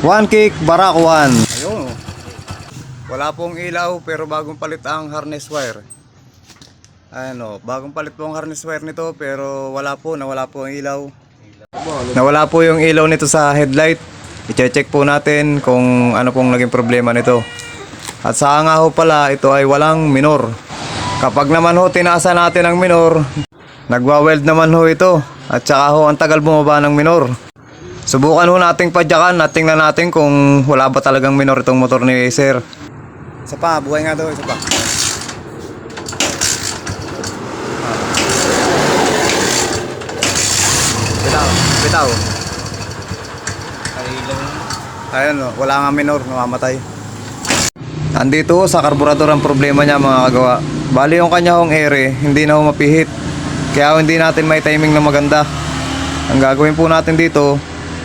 One kick, barak 1. Ayun. Wala pong ilaw pero bagong palit ang harness wire. Ano, bagong palit po ang harness wire nito pero nawala po ang ilaw. Nawala po yung ilaw nito sa headlight. I-check po natin kung ano pong naging problema nito. At sa nga ho pala, ito ay walang minor. Kapag naman ho tinaasan natin ang minor, nagwa-weld naman ho ito. At saka ho ang tagal bumaba ng minor. Subukan ho nating padyakan at tingnan natin kung wala ba talagang minor itong motor ni sir. Isa pa, buhay nga daw, isa pa. Bitaw. Ayun, wala nga minor, namamatay. Andito sa karburador ang problema niya mga kagawa. Bali yung kanya hong ere, hindi na ho mapihit. Kaya hindi natin may timing na maganda. Ang gagawin po natin dito,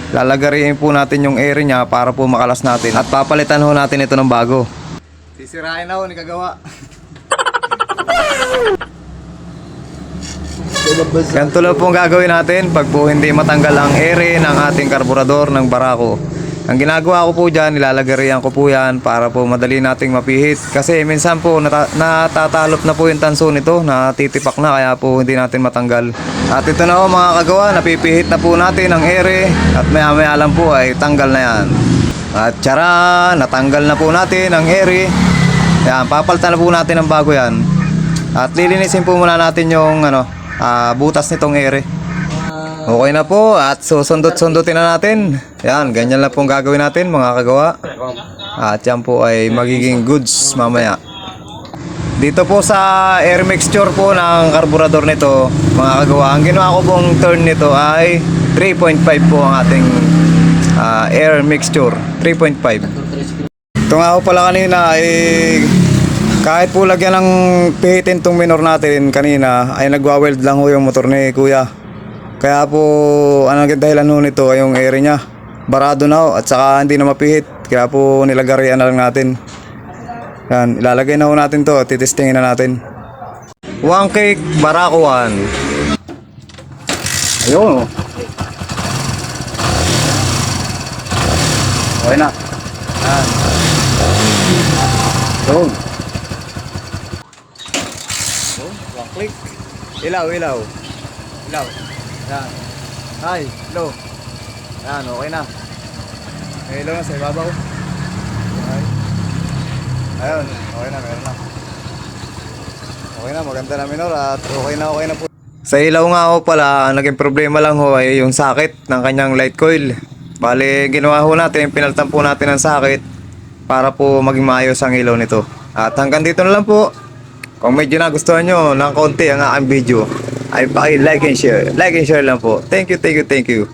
lalagariin po natin yung ere niya para po makalas natin. At papalitan ho natin ito ng bago. Sisirain na ho ni kagawa. Ganito lang po ang gagawin natin pag po hindi matanggal ang ere ng ating karburador ng barako. Ang ginagawa ko po dyan, nilalagarian ko po yan para po madali nating mapihit. Kasi minsan po natatalop na po yung tanso nito, natitipak na kaya po hindi natin matanggal. At ito na po mga kagawa, napipihit na po natin ang ere at maya maya lang po ay tanggal na yan. At tiyara, natanggal na po natin ang ere. Yan, papalitan na po natin ang bago yan. At lilinisin po muna natin yung butas nitong ere. Okay na po at susundot-sundutin na natin. Yan, ganyan lang pong gagawin natin mga kagawa. At yan po ay magiging goods mamaya. Dito po sa air mixture po ng karburador nito mga kagawa, ang ginawa ko pong turn nito ay 3.5 po ang ating air mixture. 3.5. Ito nga po pala kanina ay kahit po lagyan ng pihitin tong minor natin kanina ay nagwa-weld lang ho yung motor ni kuya. Kaya po, ang dahilan ho nito ay yung ere niya. Barado na ho at saka hindi na mapihit. Kaya po nilagarian na lang natin. Yan, ilalagay na ho natin to at titestingin na natin. One kick, barako 1. Ayun. Okay na. Yan. Ayun. One click. Ilaw. Ilaw. Yan. Hi, hello. Yan, okay na. Hello na sa ibabaw. Okay. Ayun, okay na, meron na. Okay na, maganda na minor at okay na po. Sa ilaw nga ho pala, naging problema lang ho ay yung sakit ng kanyang light coil. Bale, ginawa ho natin, pinalitan po natin ang sakit para po maging maayos ang ilaw nito. At hanggang dito na lang po. Kung medyo nagustuhan nyo ng konti ang aking video, ay paki-like and share. Like and share lang po. Thank you.